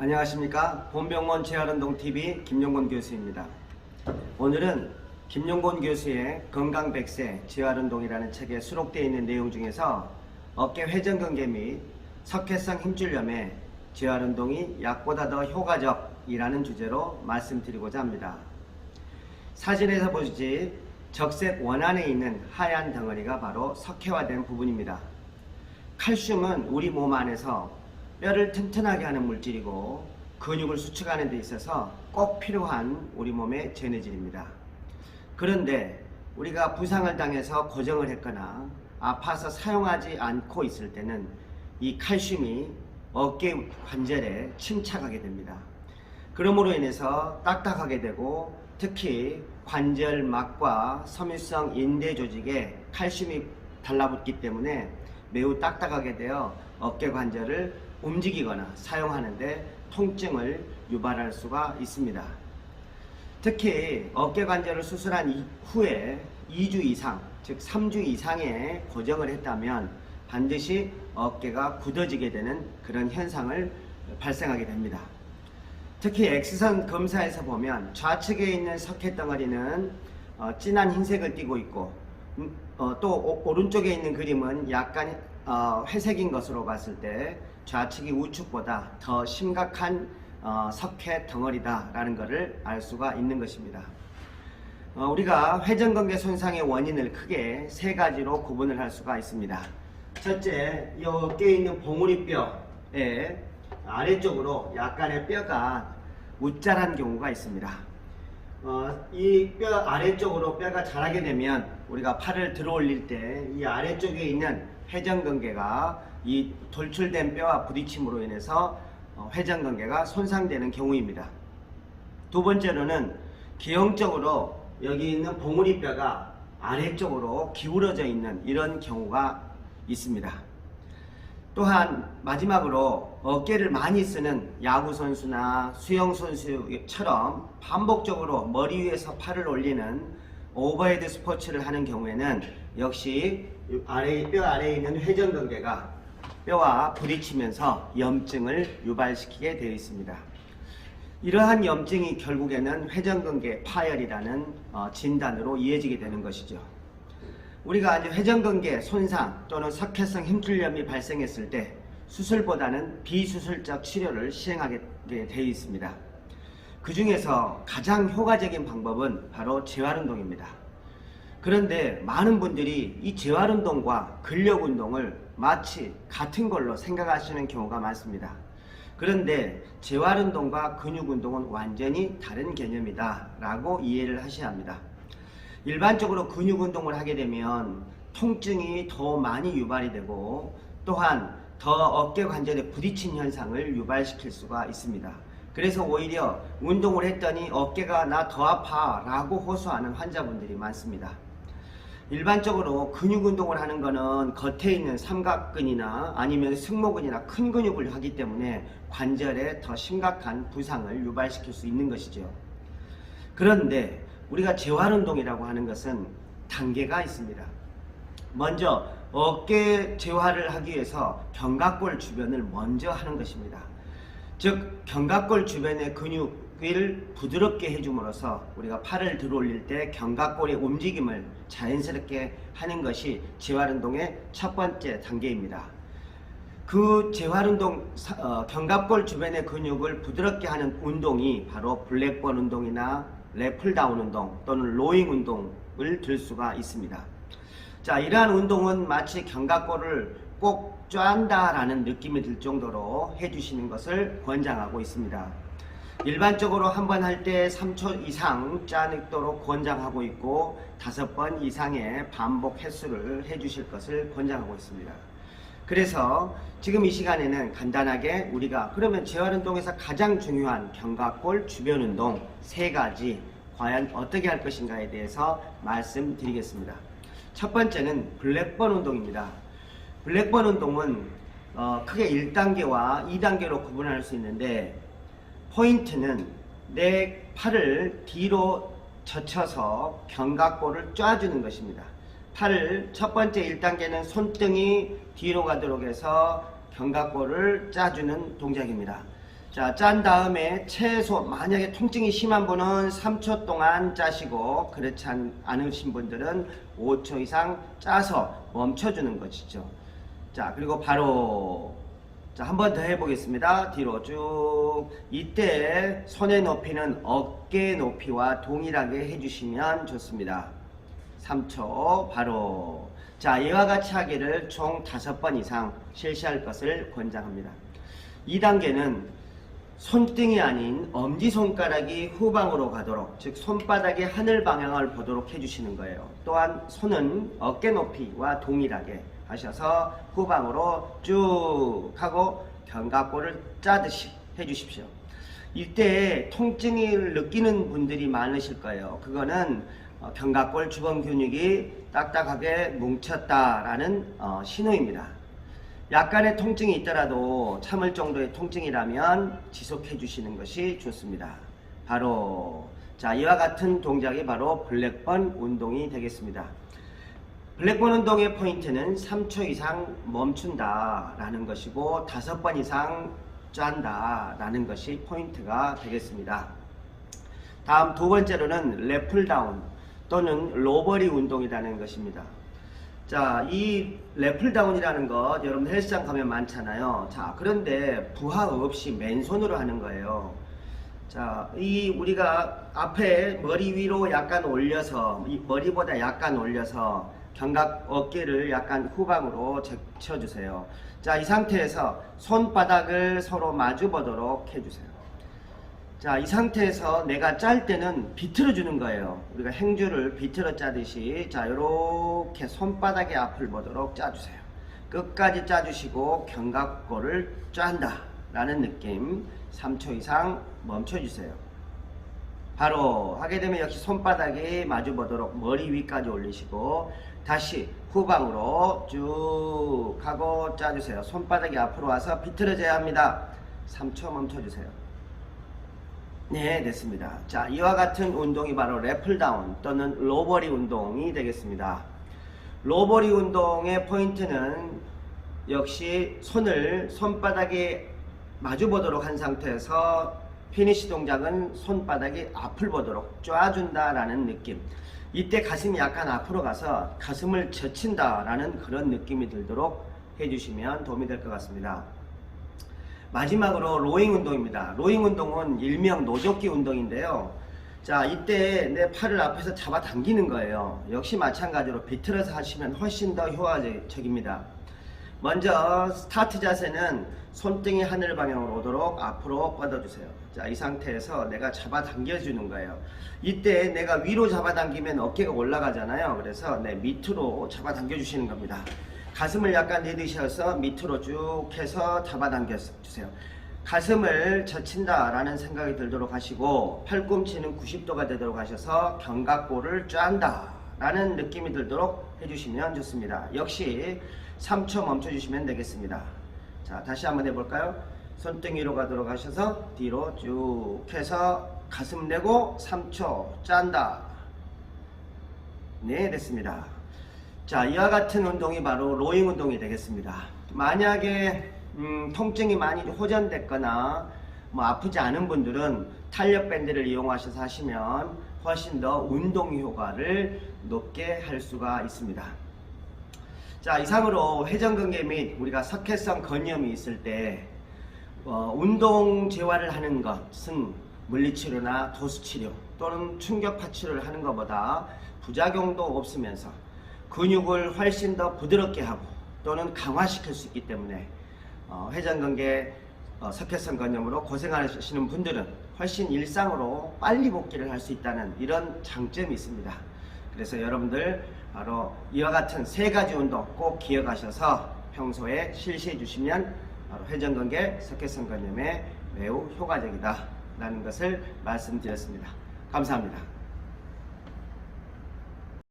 안녕하십니까. 본병원 재활운동TV 김용곤 교수입니다. 오늘은 김용곤 교수의 건강백세 재활운동이라는 책에 수록되어 있는 내용 중에서 어깨 회전근개 및 석회성 힘줄염에 재활운동이 약보다 더 효과적이라는 주제로 말씀드리고자 합니다. 사진에서 보시지 적색 원안에 있는 하얀 덩어리가 바로 석회화된 부분입니다. 칼슘은 우리 몸 안에서 뼈를 튼튼하게 하는 물질이고 근육을 수축하는 데 있어서 꼭 필요한 우리 몸의 전해질입니다. 그런데 우리가 부상을 당해서 고정을 했거나 아파서 사용하지 않고 있을 때는 이 칼슘이 어깨 관절에 침착하게 됩니다. 그러므로 인해서 딱딱하게 되고 특히 관절막과 섬유성 인대 조직에 칼슘이 달라붙기 때문에 매우 딱딱하게 되어 어깨 관절을 움직이거나 사용하는데 통증을 유발할 수가 있습니다. 특히 어깨 관절을 수술한 후에 2주 이상, 즉 3주 이상의 고정을 했다면 반드시 어깨가 굳어지게 되는 그런 현상을 발생하게 됩니다. 특히 X선 검사에서 보면 좌측에 있는 석회 덩어리는 진한 흰색을 띠고 있고 또 오른쪽에 있는 그림은 약간 회색인 것으로 봤을 때 좌측이 우측보다 더 심각한 석회 덩어리다 라는 것을 알 수가 있는 것입니다. 우리가 회전근개 손상의 원인을 크게 세 가지로 구분을 할 수가 있습니다. 첫째, 이 어깨에 있는 봉우리뼈의 아래쪽으로 약간의 뼈가 웃자란 경우가 있습니다. 이 뼈 아래쪽으로 뼈가 자라게 되면 우리가 팔을 들어 올릴 때 이 아래쪽에 있는 회전근개가 이 돌출된 뼈와 부딪힘으로 인해서 회전근개가 손상되는 경우입니다. 두 번째로는 기형적으로 여기 있는 봉우리뼈가 아래쪽으로 기울어져 있는 이런 경우가 있습니다. 또한 마지막으로 어깨를 많이 쓰는 야구선수나 수영선수처럼 반복적으로 머리 위에서 팔을 올리는 오버헤드 스포츠를 하는 경우에는 역시 뼈 아래에 있는 회전근개가 뼈와 부딪히면서 염증을 유발시키게 되어 있습니다. 이러한 염증이 결국에는 회전근개 파열이라는 진단으로 이어지게 되는 것이죠. 우리가 이제 회전근개 손상 또는 석회성 힘줄염이 발생했을 때 수술보다는 비수술적 치료를 시행하게 되어 있습니다. 그 중에서 가장 효과적인 방법은 바로 재활운동입니다. 그런데 많은 분들이 이 재활운동과 근력운동을 마치 같은 걸로 생각하시는 경우가 많습니다. 그런데 재활운동과 근육운동은 완전히 다른 개념이다 라고 이해를 하셔야 합니다. 일반적으로 근육운동을 하게 되면 통증이 더 많이 유발이 되고 또한 더 어깨 관절에 부딪힌 현상을 유발시킬 수가 있습니다. 그래서 오히려 운동을 했더니 어깨가 나 더 아파 라고 호소하는 환자분들이 많습니다. 일반적으로 근육운동을 하는 것은 겉에 있는 삼각근이나 아니면 승모근이나 큰 근육을 하기 때문에 관절에 더 심각한 부상을 유발시킬 수 있는 것이죠. 그런데 우리가 재활운동이라고 하는 것은 단계가 있습니다. 먼저 어깨 재활을 하기 위해서 견갑골 주변을 먼저 하는 것입니다. 즉 견갑골 주변의 근육을 부드럽게 해줌으로써 우리가 팔을 들어 올릴 때 견갑골의 움직임을 자연스럽게 하는 것이 재활운동의 첫 번째 단계입니다. 그 재활운동, 견갑골 주변의 근육을 부드럽게 하는 운동이 바로 블랙볼 운동이나 랩풀다운 운동 또는 로잉 운동을 들 수가 있습니다. 자, 이러한 운동은 마치 견갑골을 꼭 짠다라는 느낌이 들 정도로 해주시는 것을 권장하고 있습니다. 일반적으로 한 번 할 때 3초 이상 짜내도록 권장하고 있고 5번 이상의 반복 횟수를 해주실 것을 권장하고 있습니다. 그래서 지금 이 시간에는 간단하게 우리가 그러면 재활운동에서 가장 중요한 견갑골 주변 운동 3가지 과연 어떻게 할 것인가에 대해서 말씀드리겠습니다. 첫 번째는 블랙볼 운동입니다. 블랙볼 운동은 크게 1단계와 2단계로 구분할 수 있는데 포인트는 내 팔을 뒤로 젖혀서 견갑골을 쪄주는 것입니다. 팔을 첫 번째 1단계는 손등이 뒤로 가도록 해서 견갑골을 짜주는 동작입니다. 자, 짠 다음에 최소 만약에 통증이 심한 분은 3초 동안 짜시고 그렇지 않으신 분들은 5초 이상 짜서 멈춰주는 것이죠. 자, 그리고 바로 자, 한 번 더 해보겠습니다. 뒤로 쭉. 이때 손의 높이는 어깨 높이와 동일하게 해주시면 좋습니다. 3초 바로. 자, 이와 같이 하기를 총 5번 이상 실시할 것을 권장합니다. 2단계는 손등이 아닌 엄지손가락이 후방으로 가도록, 즉 손바닥이 하늘 방향을 보도록 해주시는 거예요. 또한 손은 어깨 높이와 동일하게 하셔서 후방으로 쭉 하고 견갑골을 짜듯이 해주십시오. 이때 통증을 느끼는 분들이 많으실 거예요. 그거는 견갑골 주변 근육이 딱딱하게 뭉쳤다라는 신호입니다. 약간의 통증이 있더라도 참을 정도의 통증이라면 지속해 주시는 것이 좋습니다. 바로 자, 이와 같은 동작이 바로 블랙번 운동이 되겠습니다. 블랙번 운동의 포인트는 3초 이상 멈춘다 라는 것이고 5번 이상 짠다 라는 것이 포인트가 되겠습니다. 다음 두 번째로는 랩풀다운 또는 로버리 운동이라는 것입니다. 자, 이 랩풀다운이라는 것 여러분 헬스장 가면 많잖아요. 자, 그런데 부하 없이 맨손으로 하는 거예요. 자, 이 우리가 앞에 머리 위로 약간 올려서, 이 머리보다 약간 올려서 견갑 어깨를 약간 후방으로 제쳐주세요. 자, 이 상태에서 손바닥을 서로 마주 보도록 해주세요. 자, 이 상태에서 내가 짤 때는 비틀어 주는 거예요. 우리가 행주를 비틀어 짜듯이, 자, 요렇게 손바닥의 앞을 보도록 짜주세요. 끝까지 짜주시고 견갑골을 짠다 라는 느낌. 3초 이상 멈춰주세요. 바로 하게 되면 역시 손바닥이 마주 보도록 머리 위까지 올리시고 다시 후방으로 쭉 하고 짜주세요. 손바닥이 앞으로 와서 비틀어져야 합니다. 3초 멈춰주세요. 네, 됐습니다. 자, 이와 같은 운동이 바로 랩풀다운 또는 로버리 운동이 되겠습니다. 로버리 운동의 포인트는 역시 손을 손바닥에 마주 보도록 한 상태에서 피니시 동작은 손바닥이 앞을 보도록 쪄준다라는 느낌. 이때 가슴이 약간 앞으로 가서 가슴을 젖힌다라는 그런 느낌이 들도록 해주시면 도움이 될 것 같습니다. 마지막으로 로잉 운동입니다. 로잉 운동은 일명 노젓기 운동인데요. 자, 이때 내 팔을 앞에서 잡아 당기는 거예요. 역시 마찬가지로 비틀어서 하시면 훨씬 더 효과적입니다. 먼저 스타트 자세는 손등이 하늘 방향으로 오도록 앞으로 뻗어주세요. 자, 이 상태에서 내가 잡아 당겨주는 거예요. 이때 내가 위로 잡아 당기면 어깨가 올라가잖아요. 그래서 내 밑으로 잡아 당겨주시는 겁니다. 가슴을 약간 내리셔서 밑으로 쭉 해서 잡아당겨 주세요. 가슴을 젖힌다 라는 생각이 들도록 하시고 팔꿈치는 90도가 되도록 하셔서 견갑골을 짠다 라는 느낌이 들도록 해주시면 좋습니다. 역시 3초 멈춰주시면 되겠습니다. 자, 다시 한번 해볼까요? 손등 위로 가도록 하셔서 뒤로 쭉 해서 가슴 내고 3초 짠다. 네, 됐습니다. 자, 이와 같은 운동이 바로 로잉 운동이 되겠습니다. 만약에 통증이 많이 호전됐거나 뭐 아프지 않은 분들은 탄력 밴드를 이용하셔서 하시면 훨씬 더 운동 효과를 높게 할 수가 있습니다. 자, 이상으로 회전근개 및 우리가 석회성 건염이 있을 때 운동 재활을 하는 것은 물리치료나 도수치료 또는 충격파 치료를 하는 것보다 부작용도 없으면서 근육을 훨씬 더 부드럽게 하고 또는 강화시킬 수 있기 때문에 회전근개 석회성 건염으로 고생하시는 분들은 훨씬 일상으로 빨리 복귀를 할 수 있다는 이런 장점이 있습니다. 그래서 여러분들 바로 이와 같은 3가지 운동 꼭 기억하셔서 평소에 실시해 주시면 바로 회전근개 석회성 건염에 매우 효과적이다 라는 것을 말씀드렸습니다. 감사합니다.